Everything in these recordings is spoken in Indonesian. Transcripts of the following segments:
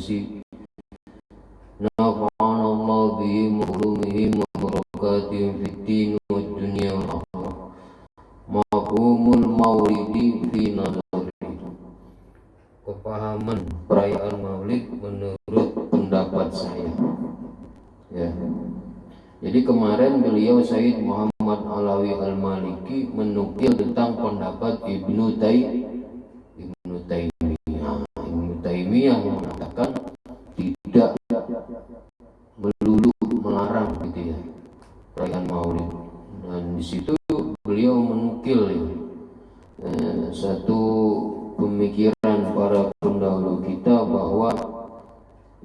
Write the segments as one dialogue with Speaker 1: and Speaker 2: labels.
Speaker 1: al-Alusi nafa'ana Allah bihim wa ulumihim wa barakatihim fid din wa dunya wal akhirah. Mafhumul maulidi fi nazari, kepahaman perayaan Maulid menurut pendapat saya. Ya. Jadi kemarin beliau Sayyid Muhammad Alawi Al-Maliki menukil tentang pendapat Ibnu Taimiyah yang mengatakan tidak melulu melarang gitu ya perayaan Maulid. Dan di situ beliau menukil satu pemikiran para pendahulu kita bahwa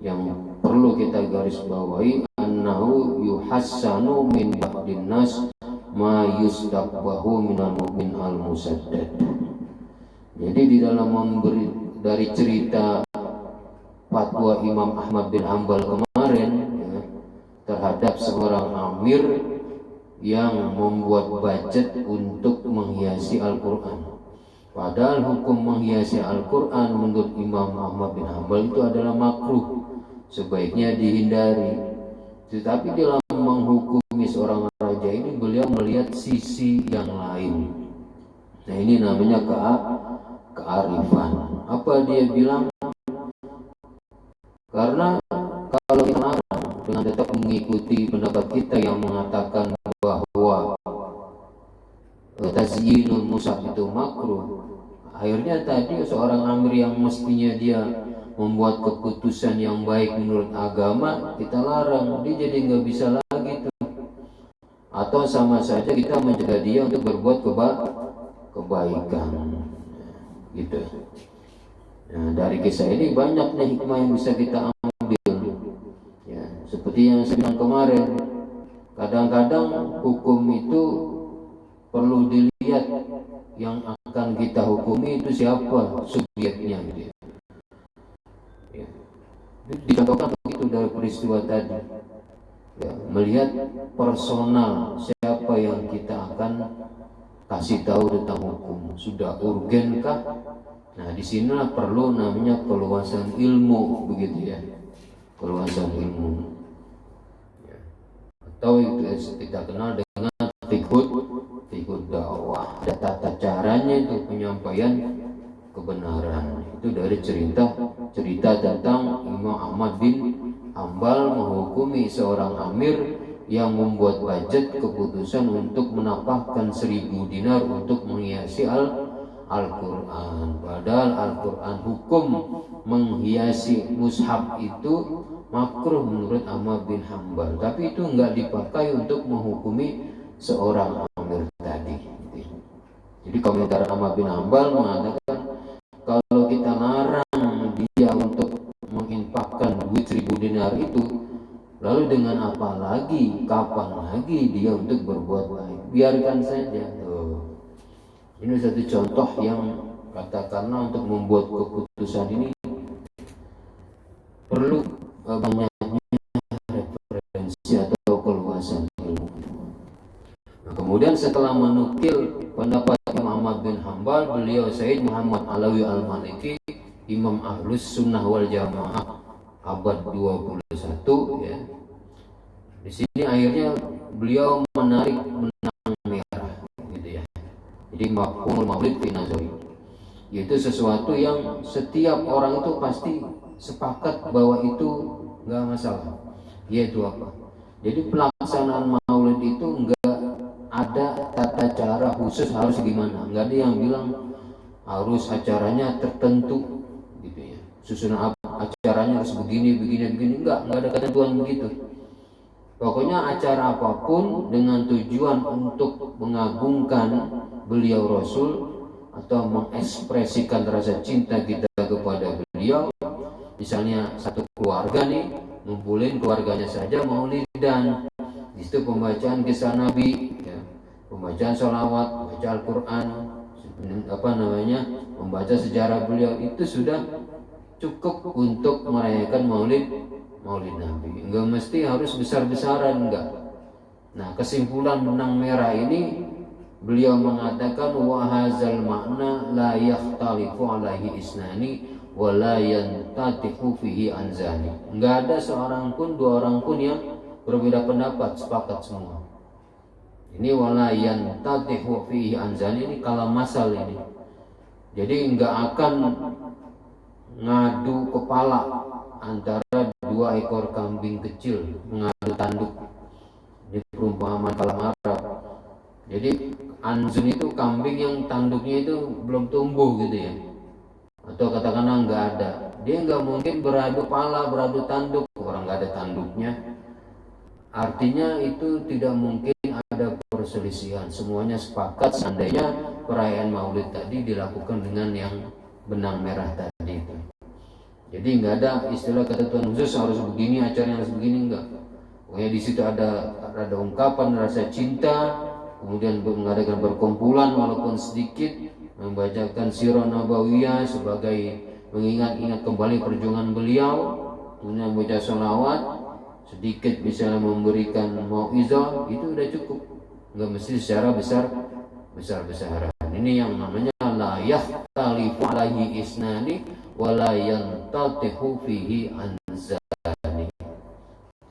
Speaker 1: yang perlu kita garis bawahi annahu yuhassanu min ba'din nas ma yustaqbahu minal mu'min al-musaddad. Jadi di dalam memberi dari cerita fatwa Imam Ahmad bin Hanbal kemarin ya, terhadap seorang amir yang membuat budget untuk menghiasi Al-Quran. Padahal hukum menghiasi Al-Quran menurut Imam Ahmad bin Hanbal itu adalah makruh, sebaiknya dihindari. Tetapi dalam menghukumi seorang raja ini beliau melihat sisi yang lain. Nah ini namanya kearifan. Apa dia bilang? Karena kalau kita larang dengan tetap mengikuti pendapat kita yang mengatakan bahwa tazyinul mushaf itu makruh, akhirnya tadi seorang amir yang mestinya dia membuat keputusan yang baik menurut agama kita larang, dia jadi nggak bisa lagi tuh. Atau sama saja kita mencegah dia untuk berbuat kebaikan gitu. Nah, dari kisah ini banyak nih hikmah yang bisa kita ambil ya, seperti yang saya bilang kemarin, kadang-kadang hukum itu perlu dilihat yang akan kita hukumi itu siapa subjeknya gitu ya. Dicontohkan begitu dari peristiwa tadi ya, melihat personal siapa yang kita akan kasih tahu tentang hukum, sudah urgenkah? Nah disinilah perlu namanya keluasan ilmu begitu ya, keluasan ilmu ya. Atau itu kita kenal dengan fiqhud dakwah, ada tata caranya itu penyampaian kebenaran. Itu dari cerita tentang Imam Ahmad bin Hanbal menghukumi seorang amir yang membuat budget keputusan untuk menapahkan 1000 dinar untuk menghiasi Al-Quran. Padahal Al-Quran hukum menghiasi mushaf itu makruh menurut Ahmad bin Hanbal, tapi itu enggak dipakai untuk menghukumi seorang amir tadi. Jadi komentar Ahmad bin Hanbal mengatakan kalau kita larang dia untuk menginfakkan duit 1000 dinar itu, lalu dengan apa lagi, kapan lagi dia untuk berbuat baik? Biarkan saja. Ini satu contoh yang katakanlah untuk membuat keputusan ini perlu banyaknya referensi atau keluasan ilmu. Nah, kemudian setelah menukil pendapat Imam Ahmad bin Hanbal, beliau Sayyid Muhammad Alawi Al-Maliki, Imam Ahlus Sunnah wal Jamaah abad 21 ya. Di sini akhirnya beliau menarik benang merah gitu ya. Jadi mafhumul maulid fi nazari, yaitu sesuatu yang setiap orang itu pasti sepakat bahwa itu enggak masalah. Yaitu apa? Jadi pelaksanaan maulid itu enggak ada tata cara khusus harus gimana. Enggak ada yang bilang harus acaranya tertentu gitu ya. Susunan acaranya harus begini, enggak ada ketentuan begitu. Pokoknya acara apapun dengan tujuan untuk mengagungkan beliau Rasul atau mengekspresikan rasa cinta kita kepada beliau. Misalnya satu keluarga nih ngumpulin keluarganya saja maulidan, di situ pembacaan kisah Nabi ya, pembacaan sholawat, baca Al-Quran, membaca sejarah beliau, itu sudah cukup untuk merayakan maulid Nabi. Enggak mesti harus besar-besaran, enggak. Nah, kesimpulan benang merah ini beliau mengatakan wa hadzal makna la yakhtalifu alaihi isnani wala yantatiqu fihi anzani. Enggak ada seorang pun, dua orang pun yang berbeda pendapat, sepakat semua. Ini wala yantatiqu fihi anzani, ini kalam masal ini. Jadi enggak akan ngadu kepala antara dua ekor kambing kecil mengadu tanduk. Ini perumpamaan kalam Arab. Jadi anzun itu kambing yang tanduknya itu belum tumbuh gitu ya, atau katakanlah nggak ada. Dia nggak mungkin beradu pala, beradu tanduk, orang nggak ada tanduknya. Artinya itu tidak mungkin ada perselisihan, semuanya sepakat seandainya perayaan Maulid tadi dilakukan dengan yang benang merah tadi itu. Jadi nggak ada istilah ketentuan khusus harus begini, acaranya harus begini, enggak. Pokoknya di situ ada ungkapan rasa cinta, kemudian mengadakan berkumpulan walaupun sedikit, membacakan sirah nabawiyah sebagai mengingat-ingat kembali perjuangan beliau, kemudian membaca sholawat, sedikit misalnya memberikan mau'izah, itu udah cukup, nggak mesti secara besar-besaran. Ini yang namanya la yahtalifu alaihi isnani wa la yantatihu fihi anzani.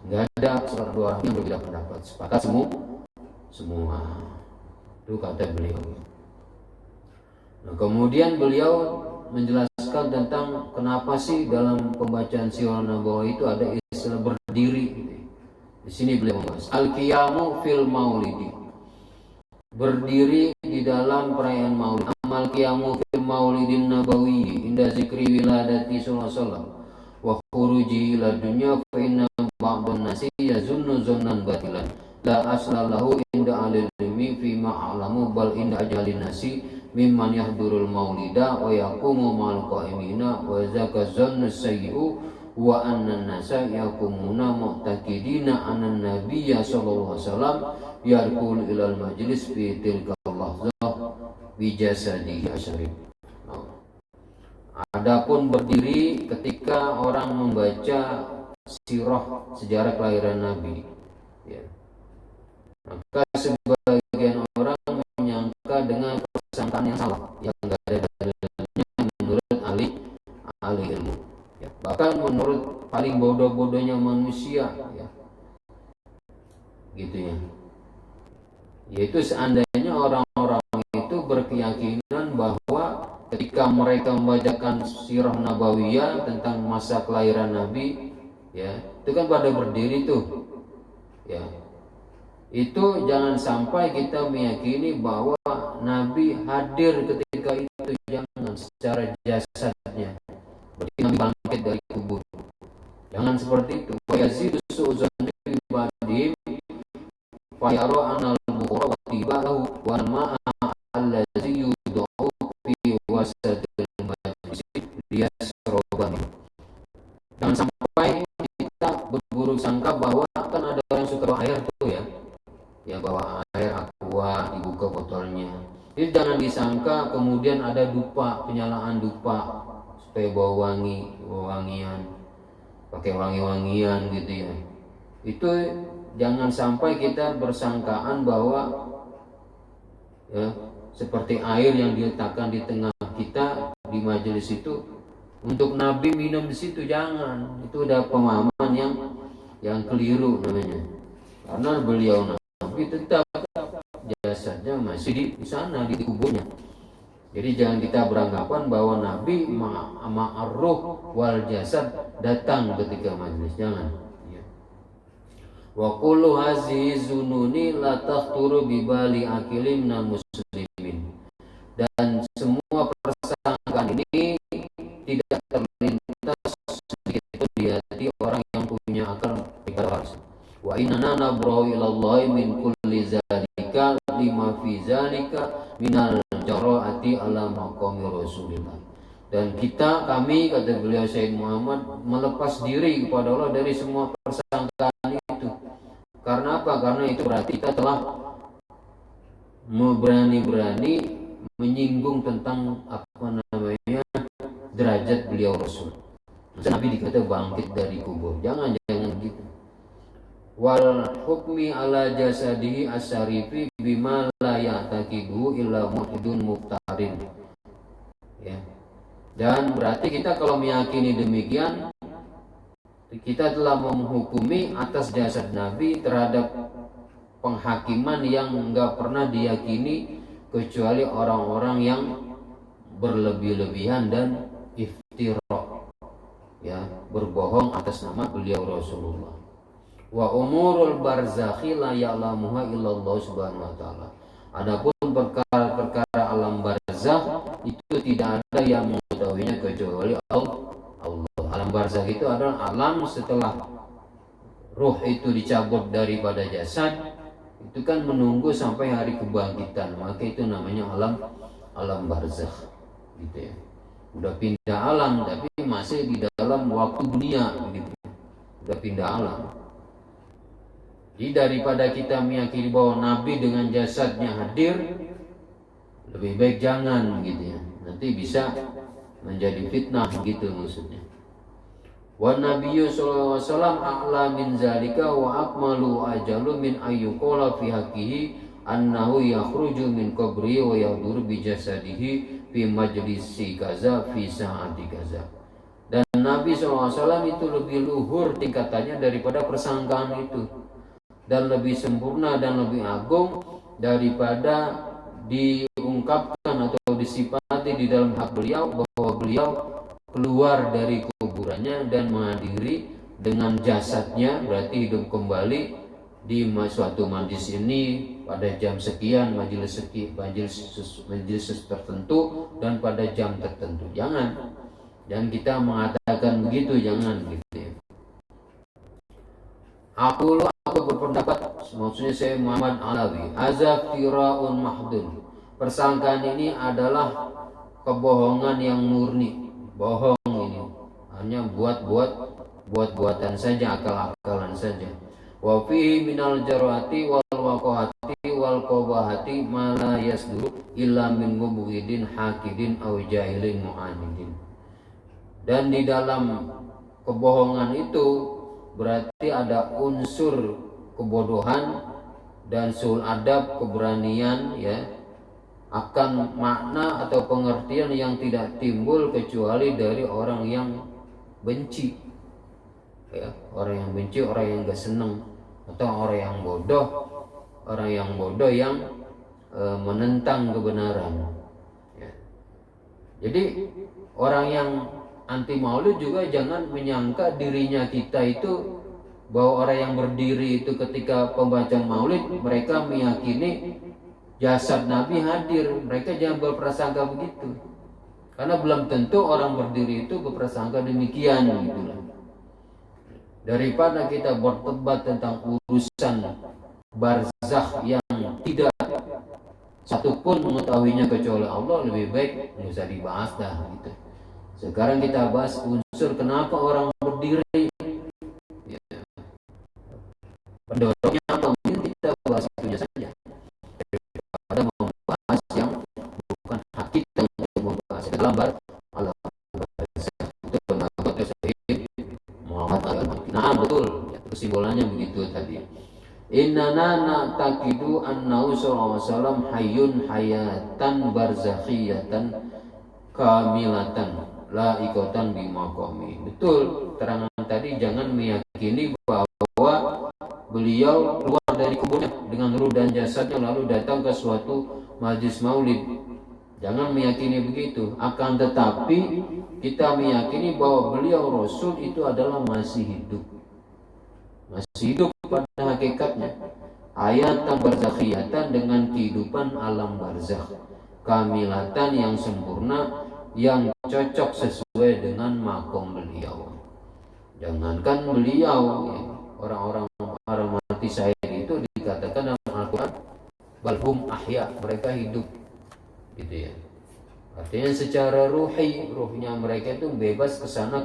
Speaker 1: Nggak ada seorang dua orang yang berbeda pendapat, sepakat semua. Itu kata beliau. Nah, kemudian beliau menjelaskan tentang kenapa sih dalam pembacaan sirah nabawiyah itu ada istilah berdiri. Di sini beliau membahas al-qiyamu fil maulidi, berdiri di dalam perayaan Maulid. Amal qiyamu fil maulidin nabawi inda zikri wiladati sallallahu alaihi wasallam wa khuruji ila dunya fa inna ba'dun nasi yazunnu zannan batilan la aslalahu inda alil ilmi fi ma'alamu bal inda ajalin nasi mimman yahdurul maulida wa yaqumu ma'al qa'imina wa zaka zannu sayyi'u wa anna nasa yakumuna mu'taqidina anna nabiyya sallallahu alaihi wasallam yarkul ilal majlis fi tilka lahzah bi jasadihi asyarif. Adapun berdiri ketika orang membaca sirah sejarah kelahiran Nabi, ya. Maka sebagian orang menyangka dengan persangkaan yang salah, yang enggak ada dalilnya menurut ahli ilmu, ya. Bahkan menurut paling bodoh-bodohnya manusia, ya, gitu ya. Yaitu seandainya orang-orang itu berkeyakinan bahwa ketika mereka membacakan sirah nabawiyah tentang masa kelahiran Nabi, ya, itu kan pada berdiri tuh, ya. Itu jangan sampai kita meyakini bahwa Nabi hadir ketika itu, jangan secara jasadnya. Berarti Nabi bangkit dari kubur. Jangan seperti itu. Wa yazidu su'zan bi ba'dihim fa yara anal bukhara wa tibahu wa ma'a allazi yud'u fi wasatil majlis liyasrobani. Jangan sampai kita berburuk sangka bahwa kan ada orang yang suka bawa air tuh ya, ya bawa air aqua, dibuka botolnya. Jadi jangan disangka kemudian ada dupa, penyalaan dupa supaya bawa wangian, pakai wangi-wangian gitu ya. Itu jangan sampai kita bersangkaan bahwa ya, seperti air yang diletakkan di tengah kita di majelis itu untuk Nabi minum di situ, jangan. Itu udah pemahaman yang keliru namanya. Karena beliau Nabi tetap jasadnya masih di sana di kuburnya. Jadi jangan kita beranggapan bahwa Nabi ma'arruh wal jasad datang ketika majelis, jangan. Wa kullu hazihi zununi la takhturu bi bali akilin minal muslimin. Dan semua persangkaan ini tidak terlintas sedikit pun di hati orang yang punya akal keras. Wa inna nabrahu ilallahi min kulli zalika lima fi zalika minal jara'ati ala maqami Rasulillah. Dan kami kata beliau Sayyid Muhammad melepas diri kepada Allah dari semua persangkaan itu. Karena apa? Karena itu berarti kita telah berani-berani menyinggung tentang apa namanya derajat beliau Rasul. Nabi dikata bangkit dari kubur. Jangan gitu. Wal hukmi ala jasadihi asyarifi bima la ya'taqidu illa muhdun muqtarin. Ya. Dan berarti kita kalau meyakini demikian, kita telah menghukumi atas jasad Nabi terhadap penghakiman yang enggak pernah diyakini kecuali orang-orang yang berlebih-lebihan dan iftira, ya, berbohong atas nama beliau Rasulullah. Wa umurul barzakhi la ya'lamuha illallah subhanahu wa ta'ala. Adapun perkara-perkara alam barzakh itu tidak ada yang mengetahuinya kecuali Allah. Alam barzakh itu adalah alam setelah ruh itu dicabut daripada jasad, itu kan menunggu sampai hari kebangkitan, maka itu namanya alam barzakh, gitu ya. Udah pindah alam tapi masih di dalam waktu dunia, gitu. Udah pindah alam. Jadi daripada kita meyakini bahwa Nabi dengan jasadnya hadir, lebih baik jangan, gitu ya. Nanti bisa menjadi fitnah, gitu maksudnya. Wa nabiyyu sallallahu alaihi wasallam a'la min zalika wa akmalu ajalu min ayyuqala fi haqqihi annahu yakhruju min qabri wa yahduru bi jasadihi fi majlisi kaza fi sa'ati kaza. Dan Nabi SAW itu lebih luhur tingkatannya daripada persangkaan itu, dan lebih sempurna dan lebih agung daripada diungkapkan atau disifati di dalam hak beliau bahwa beliau keluar dari kuburannya dan menghadiri dengan jasadnya, berarti hidup kembali di suatu majlis ini pada jam sekian, majelis tertentu dan pada jam tertentu. Jangan kita mengatakan begitu, jangan, gitu ya. Aku berpendapat, maksudnya saya Muhammad Alawi, azafiraun mahdun. Persangkaan ini adalah kebohongan yang murni. Bohong ini hanya buat-buatan saja, akal-akalan saja. Wa fihi minal jarati wal waqahati wal qabahati ma la yasduru illa min mubghidin hakidin aw jahilin mu'anidin. Dan di dalam kebohongan itu berarti ada unsur kebodohan dan sul adab, keberanian, ya, akan makna atau pengertian yang tidak timbul kecuali dari orang yang benci, ya, orang yang benci, orang yang gak senang, atau orang yang bodoh yang menentang kebenaran, ya. Jadi orang yang anti maulid juga jangan menyangka dirinya kita itu, bahwa orang yang berdiri itu ketika pembacaan maulid mereka meyakini jasad Nabi hadir. Mereka jangan berprasangka begitu, karena belum tentu orang berdiri itu berprasangka demikian, gitu. Daripada kita berdebat tentang urusan barzakh yang tidak satupun mengetahuinya kecuali Allah, lebih baik nggak usah dibahas dah, gitu. Sekarang kita bahas unsur kenapa orang berdiri, ya. Pendorongnya apa, mungkin kita bahas itunya saja, pada membahas yang bukan hak kita untuk membahas dalam alam barzakh. Itu pendapat Syekh Muhammad Al-Maki. Nah, betul, ya, kesimpulannya begitu tadi. Innana na'taqidu annahu sallallahu alaihi wasallam hayyun hayatan barzakhiyatan kamilatan la ikotan bimaqami. Betul terangan tadi, jangan meyakini bahwa beliau keluar dari kuburnya dengan ruh dan jasadnya lalu datang ke suatu majlis maulid. Jangan meyakini begitu. Akan tetapi kita meyakini bahwa beliau Rasul itu adalah masih hidup pada hakikatnya. Hayatan barzakhiyatan, dengan kehidupan alam barzakh, kamilatan yang sempurna, yang cocok sesuai dengan makom beliau. Jangankan beliau, ya, orang-orang para mati syahid itu dikatakan dalam Al-Quran balhum ahya, mereka hidup, gitu ya. Artinya secara ruhnya mereka itu bebas kesana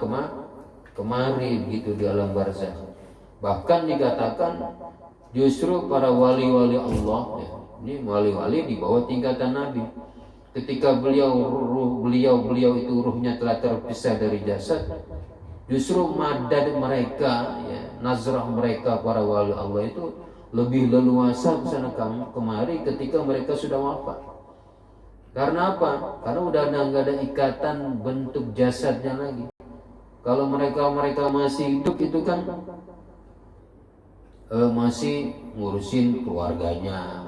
Speaker 1: kemari, gitu, di alam barzakh. Bahkan dikatakan justru para wali-wali Allah, ya, ini wali-wali di bawah tingkatan Nabi, ketika beliau itu ruhnya telah terpisah dari jasad, justru madad mereka, ya, nazrah mereka para wali Allah itu lebih leluasa kesana kemari ketika mereka sudah wafat. Karena apa? Karena udah nggak ada ikatan bentuk jasadnya lagi. Kalau mereka masih hidup itu kan masih ngurusin keluarganya,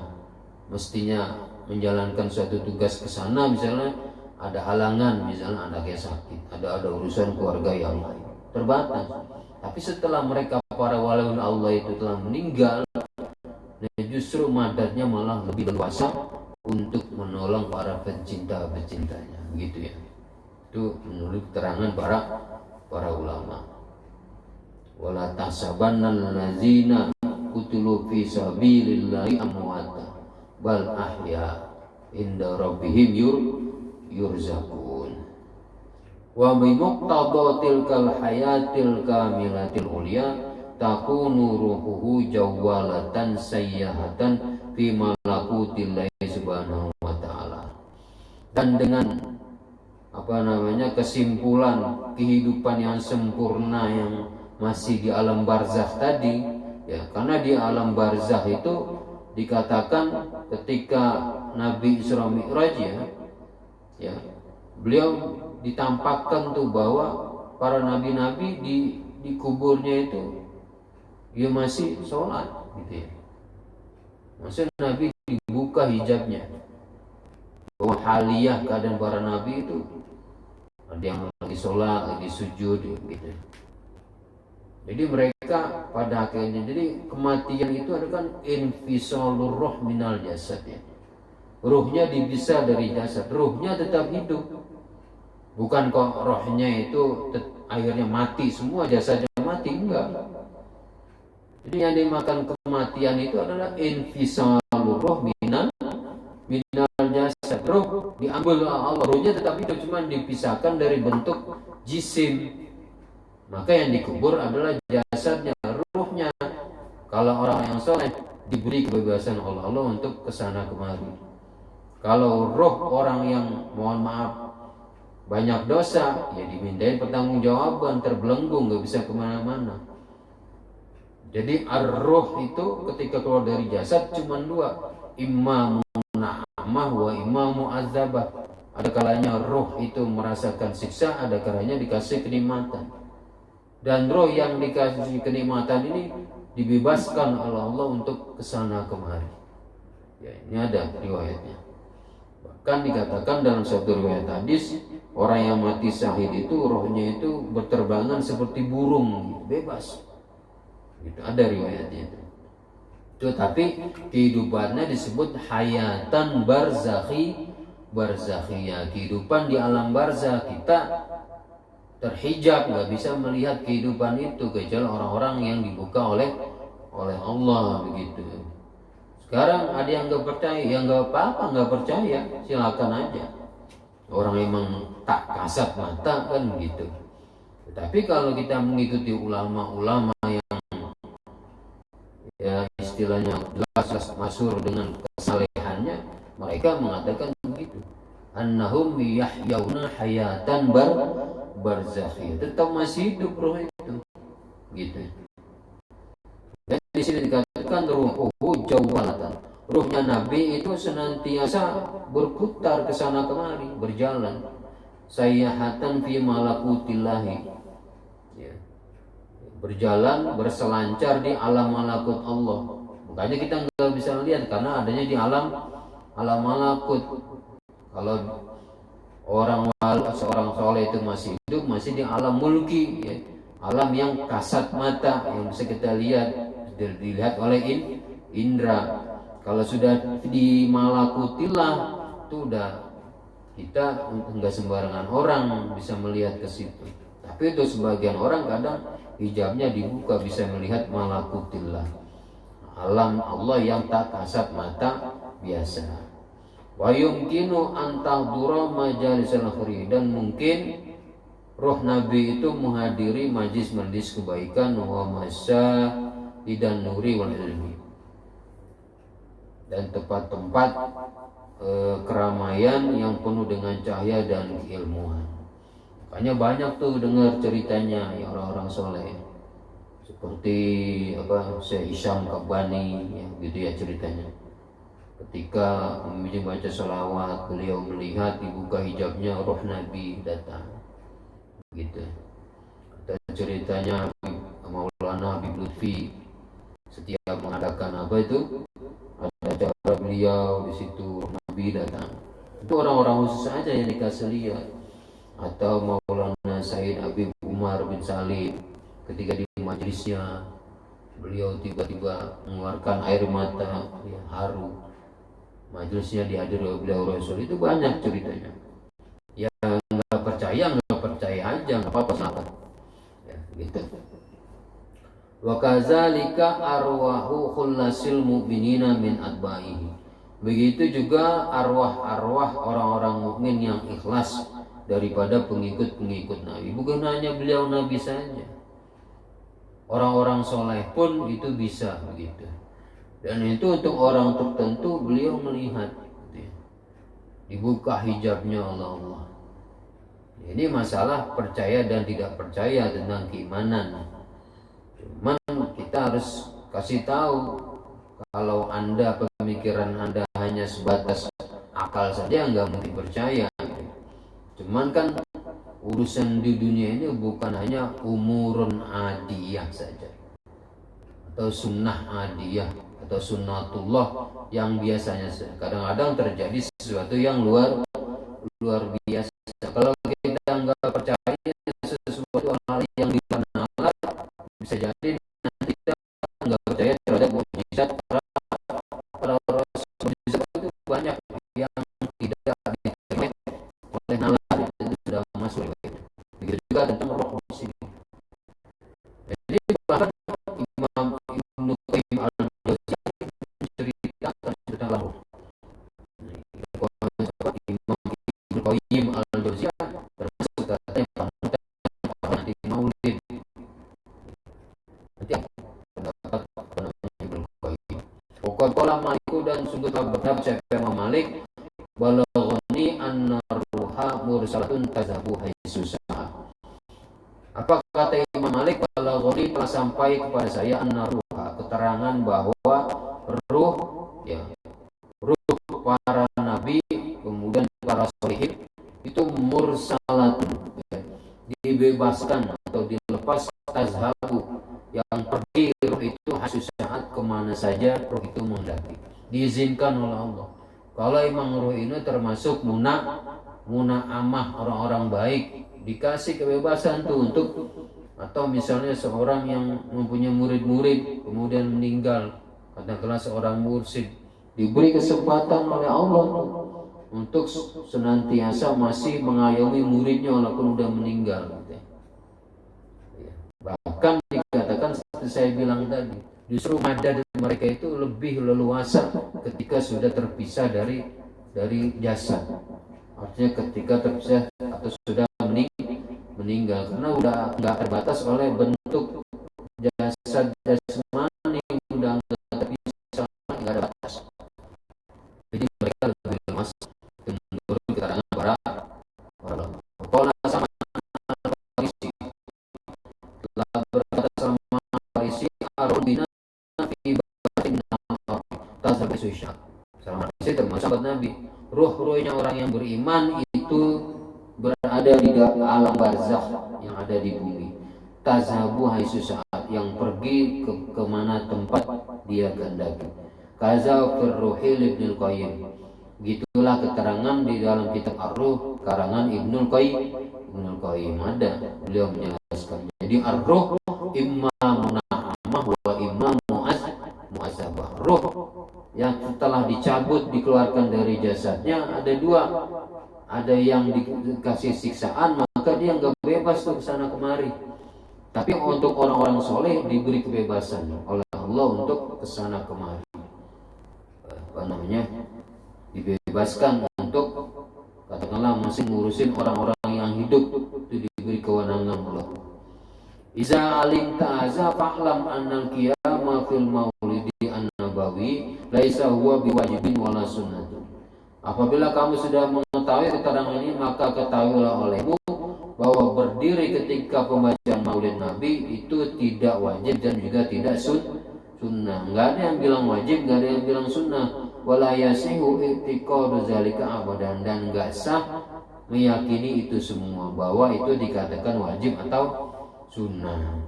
Speaker 1: mestinya menjalankan suatu tugas ke sana, misalnya ada halangan, misalnya anaknya sakit, ada urusan keluarga yang lain, terbatas. Tapi setelah mereka para waliun Allah itu telah meninggal, justru madatnya malah lebih leluasa untuk menolong para pecinta-pecintanya, gitu ya. Itu menurut keterangan para ulama. Wala tahsabannal ladzina qutilu fi sabilillahi amwata bal ahya inda rabbihim yurzaqun. Wa bi muqtadatil kal hayatil kamilatil ulya takunu ruhuhu jawwalatan sayyahatan fi malakutillahi subhanahu wa ta'ala. Dan dengan kesimpulan kehidupan yang sempurna yang masih di alam barzakh tadi ya, karena di alam barzakh itu dikatakan ketika Nabi Isra Mi'raj ya beliau ditampakkan tuh bahwa para nabi-nabi di kuburnya itu dia masih sholat gitu ya. Maksudnya Nabi dibuka hijabnya, bahwa haliyah keadaan para nabi itu ada yang lagi sholat, lagi sujud gitu. Jadi mereka pada akhirnya, jadi kematian itu adalah kan infisalur roh minal jasad ya. Ruhnya dipisah dari jasad, ruhnya tetap hidup. Bukan kok rohnya itu akhirnya mati semua, jasadnya mati, enggak. Jadi yang dimakan kematian itu adalah infisalur roh minal jasad. Roh diambil Allah, rohnya tetap hidup, cuma dipisahkan dari bentuk jisim. Maka yang dikubur adalah jasadnya, ruhnya. Kalau orang yang soleh diberi kebebasan oleh Allah untuk kesana kemari. Kalau roh orang yang mohon maaf banyak dosa, ya dimintain pertanggungjawaban, terbelenggu, nggak bisa kemana-mana. Jadi ar-ruh itu ketika keluar dari jasad cuma dua, imma na'amah wa imma mu'adzabah. Ada kalanya roh itu merasakan siksa, ada kalanya dikasih kenikmatan. Dan roh yang dikasih kenikmatan ini dibebaskan oleh Allah untuk kesana kemari. Ya, ini ada riwayatnya. Bahkan dikatakan dalam satu riwayat hadis, orang yang mati syahid itu rohnya itu berterbangan seperti burung, bebas. Itu ada riwayatnya itu. Tapi kehidupannya disebut hayatan barzakhiyah, kehidupan di alam barzakh. Kita terhijab, nggak bisa melihat kehidupan itu kecuali orang-orang yang dibuka oleh Allah begitu. Sekarang ada yang nggak percaya, yang nggak apa-apa, nggak percaya, silakan aja. Orang emang tak kasat mata kan begitu. Tapi kalau kita mengikuti ulama-ulama yang ya istilahnya jelas masyhur dengan kesalehannya, mereka mengatakan begitu. Annahum yahyauna hayatan barzakhiyah, tetap masih hidup roh itu gitu. Dan di sini dikatakan ruhuhu jawwalatan, ruhnya Nabi itu senantiasa berputar ke sana kemari, berjalan sayyahatan fi malakutillahi ya. Berjalan berselancar di alam malakut Allah. Makanya kita nggak bisa lihat karena adanya di alam malakut. Kalau seorang soleh itu masih hidup, masih di alam mulki ya. Alam yang kasat mata, yang bisa kita lihat, dilihat oleh indra. Kalau sudah di malakutillah itu udah kita enggak sembarangan orang bisa melihat ke situ. Tapi untuk sebagian orang kadang hijabnya dibuka, bisa melihat malakutillah, alam Allah yang tak kasat mata biasa. Wa yumkinu an tahdura majalisal khairi, dan mungkin roh Nabi itu menghadiri majlis-majlis kebaikan wa masyahidan nuri wal ilmi, dan tempat-tempat keramaian yang penuh dengan cahaya dan keilmuan. Makanya banyak tuh dengar ceritanya ya orang-orang soleh, seperti Syekh Hisham Kabani ya, gitu ya ceritanya. Ketika membaca sholawat, beliau melihat dibuka hijabnya, roh Nabi datang. Gitu. Dan ceritanya Maulana Habib Lutfi setiap mengadakan apa itu, ada acara beliau di situ, roh Nabi datang. Itu orang-orang khusus saja yang dikasih lihat. Atau Maulana Said Habib Umar bin Salim, ketika di majelisnya beliau tiba-tiba mengeluarkan air mata, ya, haru. Majelisnya dihadiri oleh beliau Rasul. Itu banyak ceritanya. Ya nggak percaya aja, nggak apa-apa, sahabat. Ya, gitu. Wa kadzalika arwahu khullasil mu'minina min atba'ihi. Begitu juga arwah-arwah orang-orang mukmin yang ikhlas daripada pengikut-pengikut Nabi. Bukan hanya beliau Nabi saja, orang-orang soleh pun itu bisa begitu. Dan itu untuk orang tertentu beliau melihat gitu ya, dibuka hijabnya Allah. Ini masalah percaya dan tidak percaya tentang keimanan. Cuman kita harus kasih tahu, kalau Anda, pemikiran Anda hanya sebatas akal saja, nggak mungkin percaya. Cuman kan urusan di dunia ini bukan hanya umurun adiyah saja, atau sunnah adiyah, atau sunnatullah yang biasanya kadang-kadang terjadi sesuatu yang luar biasa. Kalau kita nggak percaya sesuatu hal yang di luar nalar, bisa jadi nanti kita nggak percaya terhadap mukjizat para mukjizat itu banyak yang tidak diterima oleh nalar, itu sudah masuk. Begitu juga tentang roh di sini. Jadi bahkan Imam Ibnu Qayyim al-Jauziyah menceritakan tentang roh. Imam Ibnu Qayyim al-Jauziyah termasuk kata yang nanti maulid. Nanti pendapat Ibnu Qayyim. Pokok kolam Maliku, dan sungguh benar saya Imam Malik, balaghani anna ruha mursalatun tazabu haitsu sa'a. Apa kata Imam Malik? Balaghani, telah sampai kepada saya, anna ruha, keterangan bahwa ruh, ya, ruh para nabi kemudian para sholihin itu mursalatun, ya, dibebaskan atau dilepas, tazhabu, yang pergi ruh itu haitsu sa'a, kemana saja ruh itu menghendaki, diizinkan oleh Allah. Kalau emang ruh ini termasuk amah, orang-orang baik, dikasih kebebasan tuh untuk, atau misalnya seorang yang mempunyai murid-murid kemudian meninggal, katakanlah seorang mursyid, diberi kesempatan oleh Allah untuk senantiasa masih mengayomi muridnya walaupun udah meninggal. Bahkan dikatakan seperti saya bilang tadi, justru madad mereka itu lebih leluasa ketika sudah terpisah dari jasad. Artinya ketika terpisah atau sudah meninggal, karena udah nggak terbatas oleh bentuk jasad jasmani, udah nggak terpisah, nggak ada batas. Jadi mereka lebih lemas menurut keterangan para ulama. Kalau sama Farisi, telah berkata sama Farisi, arudina fi batin tasabbi susyak. Sama Farisi termasuk Nabi. Ruh-ruhnya orang yang beriman itu berada di alam barzakh yang ada di bumi. Tazhabu haitsu saat, yang pergi kemana tempat dia kehendaki. Kaza fir ruhil Ibnu Qayyim. Gitulah keterangan di dalam kitab Ar-Ruh karangan Ibnu Qayyim ada, beliau menjelaskan. Jadi Ar-Ruh imma muna'amah wa imma mu'azzabah. Ruh yang telah dicabut, dikeluarkan dari jasadnya ada dua. Ada yang dikasih siksaan, maka dia nggak bebas tuh kesana kemari. Tapi untuk orang-orang soleh diberi kebebasan oleh Allah untuk kesana kemari. Apa namanya? Dibebaskan untuk, katakanlah, masih ngurusin orang-orang yang hidup, itu diberi kewenangan Allah. Iza alim ta'aza fa'lam annal qiyama fil maulidi an-nabawi laisa huwa biwajibin wala sunnatun. Apabila kamu sudah mengetahui keterangan ini, maka ketahuilah olehmu bahwa berdiri ketika pembacaan maulid Nabi itu tidak wajib dan juga tidak sunnah. Nggak ada yang bilang wajib, nggak ada yang bilang sunnah. wala yasihu i'tiqadu zalika abadan, dan enggak sah meyakini itu semua bahwa itu dikatakan wajib atau sunnah.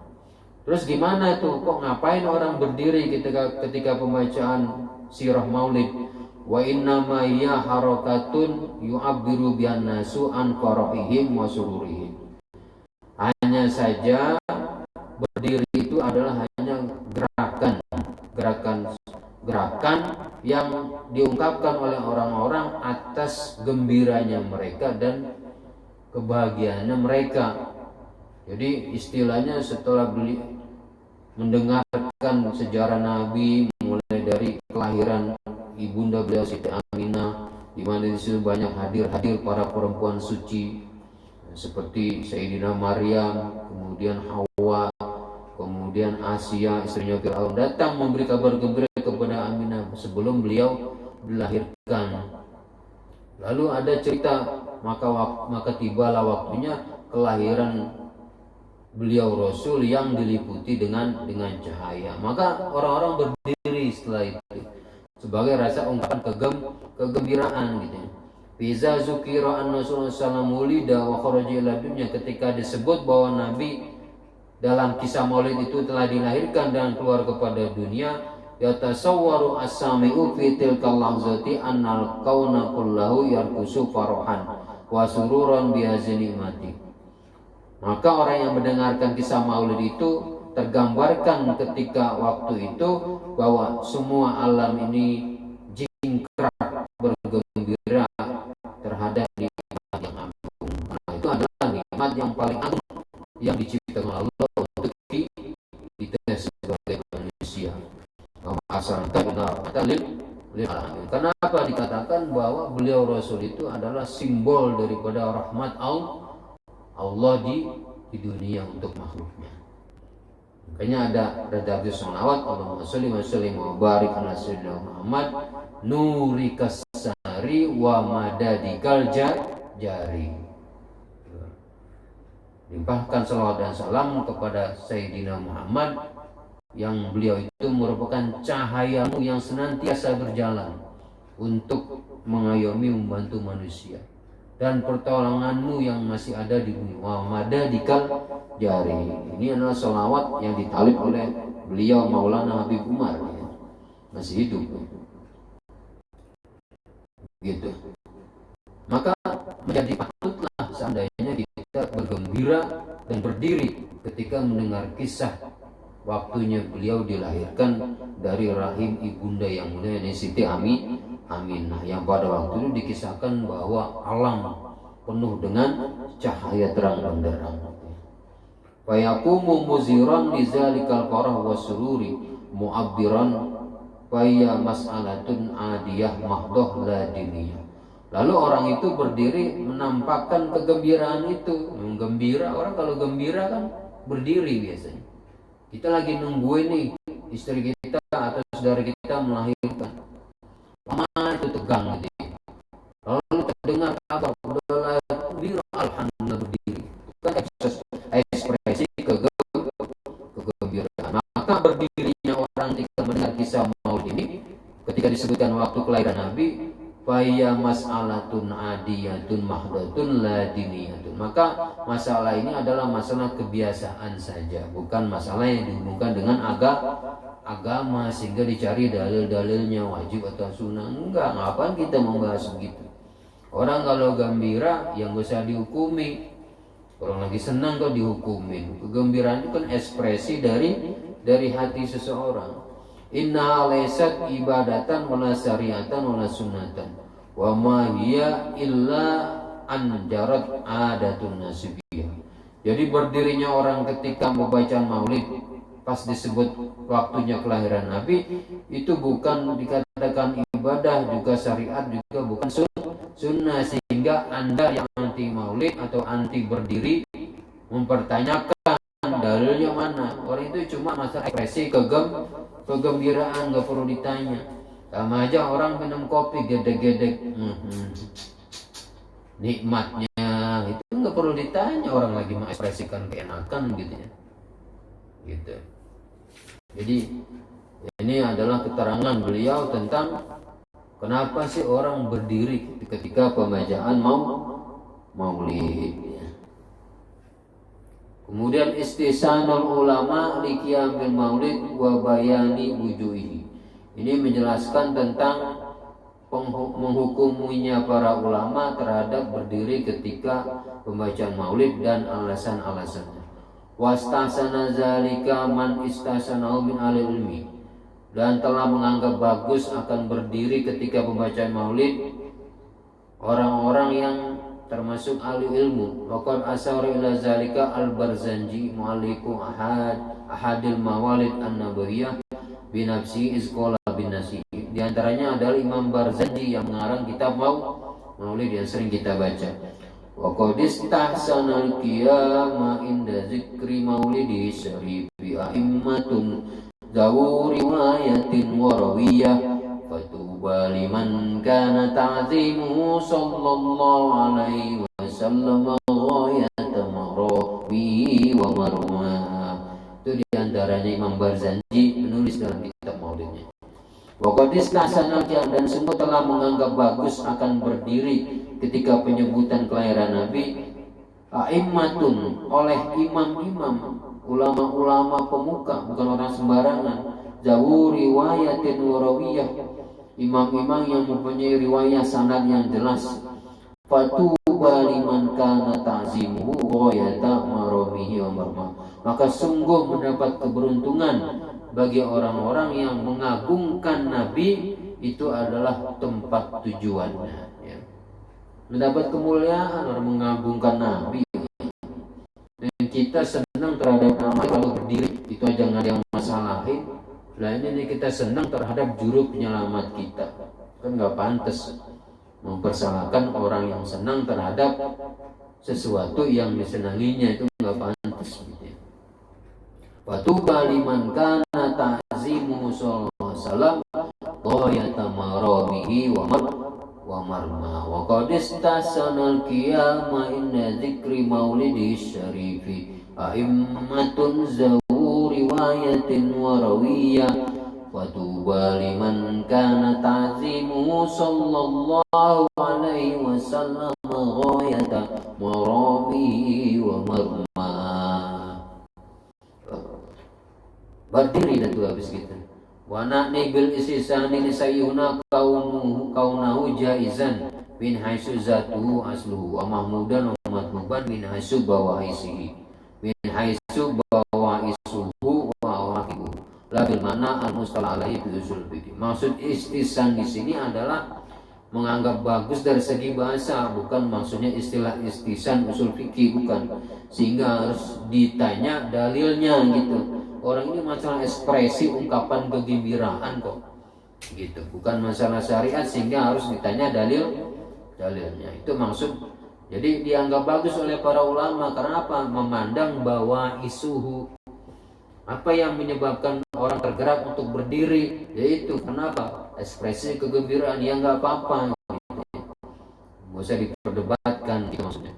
Speaker 1: Terus gimana tuh, kok ngapain orang berdiri ketika pembacaan sirah maulid? Wa inna ma hiya harakatun yu'abbiru bihan nasu an qara'ihim wa sururihim. Hanya saja berdiri itu adalah hanya gerakan yang diungkapkan oleh orang-orang atas gembiranya mereka dan kebahagiaannya mereka. Jadi istilahnya setelah mendengarkan sejarah Nabi, mulai dari kelahiran ibunda beliau Siti Aminah, di mana di situ banyak hadir para perempuan suci seperti Sayyidina Maryam, kemudian Hawa, kemudian Asia istrinya Fir'aun, datang memberi kabar gembira kepada Aminah sebelum beliau dilahirkan. Lalu ada cerita, maka tibalah waktunya kelahiran beliau Rasul yang diliputi dengan cahaya. Maka orang-orang berdiri setelah itu sebagai rasa ungkapan kegembiraan gitu. Biza zukira anna sallallahu ulida wa kharaja ila dunya, ketika disebut bahwa Nabi dalam kisah Maulid itu telah dilahirkan dan keluar kepada dunia, yatasawwaru as-sami'u fi tilkal lahzati annal kauna kullahu yarkusu farahan wa sururan bi hazinimati. Maka orang yang mendengarkan kisah Maulid itu tergambarkan ketika waktu itu bahwa semua alam ini jingkrak bergembira terhadap nikmat yang agung. Nah, itu adalah nikmat yang paling agung yang diciptakan Allah untuk kita sebagai manusia. Kenapa dikatakan bahwa beliau Rasul itu adalah simbol daripada rahmat Allah di dunia untuk makhluknya. Makanya ada redaksi sholawat, Allahumma sholli wa sallim wa barik ala sayyidina Muhammad nurikas sari wa madadikal jari. Limpahkan salawat dan salam kepada Sayyidina Muhammad yang beliau itu merupakan cahayamu yang senantiasa berjalan untuk mengayomi membantu manusia, dan pertolonganmu yang masih ada di bumi. Wa madadikal jari. Ini adalah sholawat yang ditalib oleh beliau Maulana Habib Umar, ya, masih hidup gitu. Maka menjadi patutlah seandainya kita bergembira dan berdiri ketika mendengar kisah waktunya beliau dilahirkan dari rahim ibunda yang mulia Siti Aminah, yang pada waktu itu dikisahkan bahwa alam penuh dengan cahaya terang benderang. Fa yaqumu muziran lizalikal farah wasururi mu'abbiran fa ya mas'alatun adiyah mahdoh la diniyah. Lalu orang itu berdiri menampakkan kegembiraan itu. Gembira, orang kalau gembira kan berdiri biasanya. Kita lagi nungguin nih istri kita atau saudara kita melahirkan, lama itu tegang gitu. Lalu terdengar kabar udah lahir, alhamdulillah berdiri. Kan ekspresi kegembiraan. Maka berdirinya orang ketika mendengar kisah Maulid ini, ketika disebutkan waktu kelahiran Nabi, faya mas'alatun adiyatun mahdatun la diniyatun. Maka masalah ini adalah masalah kebiasaan saja, bukan masalah yang dihubungkan dengan agama sehingga dicari dalil-dalilnya wajib atau sunnah. Enggak, ngapain kita membahas begitu? Orang kalau gembira yang gak usah dihukumi. Orang lagi senang kok dihukumin. Kegembiraan itu kan ekspresi dari hati seseorang. Inna laysat ibadatan wala syariatan wala sunnatan wa ma hiya illa anjarat adatun nasibiyah. Jadi berdirinya orang ketika membaca Maulid pas disebut waktunya kelahiran Nabi itu bukan dikatakan ibadah, juga syariat, juga bukan sunnah, sehingga Anda yang anti Maulid atau anti berdiri mempertanyakan dalilnya mana. Orang itu cuma masalah ekspresi kegembiraan, gak perlu ditanya. Sama aja orang minum kopi gedek-gedek, nikmatnya itu gak perlu ditanya, orang lagi mengekspresikan keenakan gitu ya. Gitu. Jadi ini adalah keterangan beliau tentang Kenapa sih orang berdiri ketika pembacaan maulid? Kemudian istisanul ulama liqiyamil maulid wa bayani wujuhi. Ini menjelaskan tentang menghukuminya para ulama terhadap berdiri ketika pembacaan maulid dan alasan-alasannya. Wastasana zalika man istasanahu min ahli ilmi, dan telah menganggap bagus akan berdiri ketika pembacaan maulid orang-orang yang termasuk ahli ilmu. Waqad asyara ila zalika al-Barzanji mu'alliku ahadil mawalid an-nabawiyah binafsi izqala bin nasi. Di antaranya adalah Imam Barzanji yang mengarang kitab maulid yang sering kita baca. Wa qad istahsana al-qiyama inda zikri maulidi syarifi a'immatun zawu riwayatin wa rawiyah fatuba liman kana ta'zimuhu sallallahu alaihi wasallam ghayata marawi wa marwa. Itu diantaranya Imam Barzanji menulis dalam kitab maulidnya. Wa qad istahsana dan semua telah menganggap bagus akan berdiri ketika penyebutan kelahiran Nabi a'immatun oleh imam-imam, ulama-ulama pemuka, bukan orang sembarangan. Zawu riwayatin warawiyah, imam-imam yang mempunyai riwayat sanad yang jelas. Fatuba liman kana ta'zimuhu ghayata maramihi wa marma. Maka sungguh mendapat keberuntungan bagi orang-orang yang mengagungkan Nabi, itu adalah tempat tujuannya, ya. Mendapat kemuliaan orang mengagungkan Nabi. Dan kita senang terhadap nama kalau berdiri itu aja nggak ada yang masalahin. Lah ini kita senang terhadap juru penyelamat kita, kan nggak pantas mempersalahkan orang yang senang terhadap sesuatu yang disenanginya, itu nggak pantas. Fatuba liman kana ta'zimu sallallahu alaihi wasallam ghayata maramihi wa marma. Wa qad istasana al-qiyama inna dzikri maulidi syarifi a'immatun zawu riwayatin wa rawiyah fatuba liman kana ta'zimu sallallahu alaihi wasallam ghayata maramihi wa marma. Berdiri dan tuh habis gitu. Wa na'ni bil istisani lisayuna kaunahu jaizan min haitsu zatuhu asluhu wa mahmudan wa matluban min haitsu bawaisihi min haitsu bawaisuhu wa awaqibuhu la bil mana al mustalah alaihi fi usul fikih. Maksud istisan di sini adalah menganggap bagus dari segi bahasa, bukan maksudnya istilah istisan usul fikih, bukan. Sehingga harus ditanya dalilnya gitu. Orang ini masalah ekspresi ungkapan kegembiraan kok gitu, bukan masalah syariat, sehingga harus ditanya dalilnya. Itu maksud. Jadi dianggap bagus oleh para ulama karena apa? Memandang bahwa isuhu, apa yang menyebabkan orang tergerak untuk berdiri, yaitu kenapa? Ekspresi kegembiraan, ya nggak apa-apa gitu. Nggak usah diperdebatkan gitu maksudnya.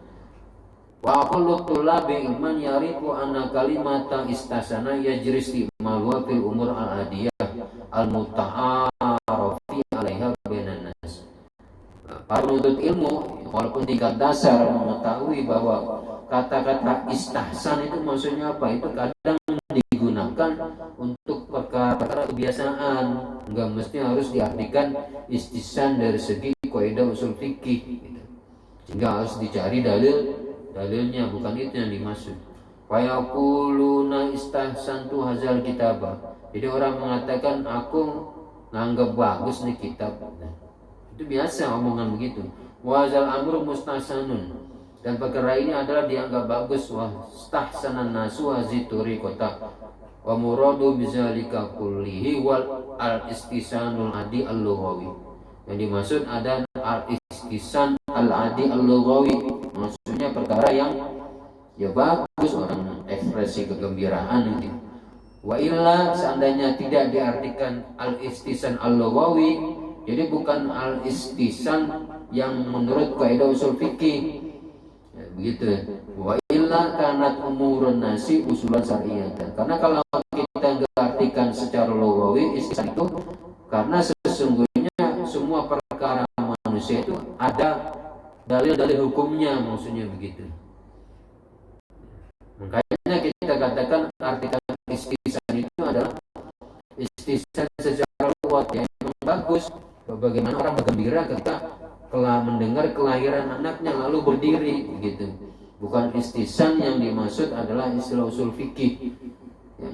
Speaker 1: Wa qultu tulabi iman yarifu anna kalimata istasana yajri istimaluha fil umur al-adiyah al-muta'arafi 'alaiha bainan nas. Para penuntut ilmu walaupun tingkat dasar mengetahui bahwa kata-kata istahsan itu maksudnya apa, itu kadang digunakan untuk perkara kebiasaan, enggak mesti harus diartikan istihsan dari segi kaidah usul fikih gitu. Sehingga harus dicari dalilnya, bukan itu yang dimaksud. Wa yaquluna istahsantu hazal kitabah. Jadi orang mengatakan aku nganggap bagus nih kitab. Nah, itu biasa omongan begitu. Wa zal amru mustahsanun, dan perkara ini adalah dianggap bagus. Wa stahsanan nasu hazituri kota. Wa muradu bizalika kullihi wal al-istisanul adi al-lughawi. Yang dimaksud ada al-istisan al-adi al-lughawi, maksudnya perkara yang ya bagus, orang ekspresi kegembiraan itu. Wa illa, seandainya tidak diartikan al-istisan al-lughawi, jadi bukan al-istisan yang menurut kaidah usul fikih ya, begitu. Wa illa kanat umurun nasi usulan syar'iyyah. Karena kalau kita enggak artikan secara lughawi istisan itu, karena sesungguhnya semua manusia itu ada dalil-dalil hukumnya, maksudnya begitu. Makanya kita katakan arti kata istisan itu adalah istisan secara luas yang bagus. Bagaimana orang bergembira ketika telah mendengar kelahiran anaknya lalu berdiri gitu. Bukan istisan yang dimaksud adalah istilah usul fikih ya.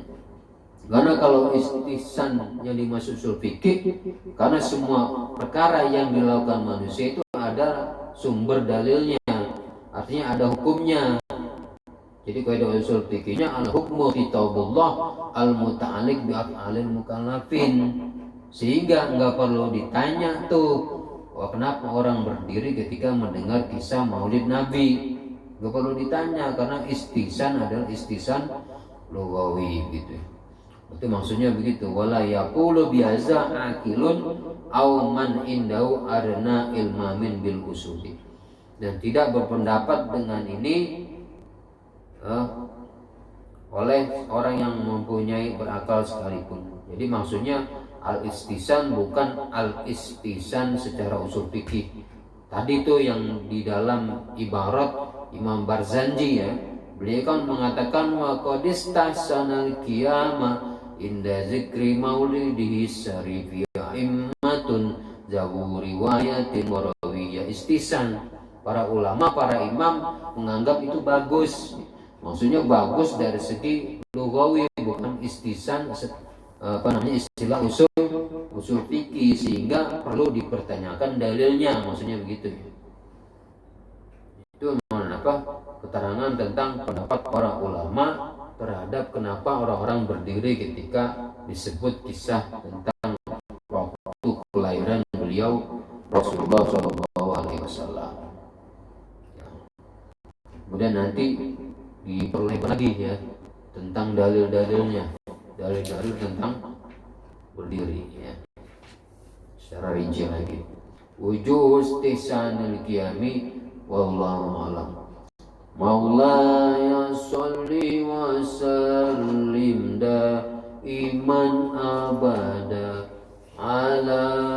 Speaker 1: Karena kalau istisan yang dimaksud usul fikih, karena semua perkara yang dilakukan manusia itu ada sumber dalilnya, artinya ada hukumnya. Jadi kaidah usul fikihnya al-hukmu kitabullah al-muta'alliq bi af'alil mukallafin. Sehingga enggak perlu ditanya tuh, wah, kenapa orang berdiri ketika mendengar kisah Maulid Nabi? Enggak perlu ditanya karena istisan adalah istisan lughawi gitu. Itu maksudnya begitu. Wala yaqulu bihaza aqilun aw man indahu arna ilmamin bil usuli. Dan tidak berpendapat dengan ini oleh orang yang mempunyai berakal sekalipun. Jadi maksudnya al-istisan bukan al-istisan secara usul fikih. Tadi tuh yang di dalam ibarat Imam Barzanji ya, beliau kan mengatakan wa qadistasanal qiyamah inda zikri maulidihi syarif ya immatun zawu riwayatin wa rawiyah. Istisan para ulama, para imam menganggap itu bagus. Maksudnya bagus dari segi lughawi, bukan istisan istilah usul fikih, sehingga perlu dipertanyakan dalilnya, maksudnya begitu. Itu keterangan tentang pendapat para ulama terhadap kenapa orang-orang berdiri ketika disebut kisah tentang waktu kelahiran beliau Rasulullah SAW. Kemudian nanti diperlebar lagi ya tentang dalil-dalilnya, dalil-dalil tentang berdiri ya secara rinci lagi. Wujuh istisanil qiyami wallahu a'lam. Maulaya sholli wa sallim da iman abada ala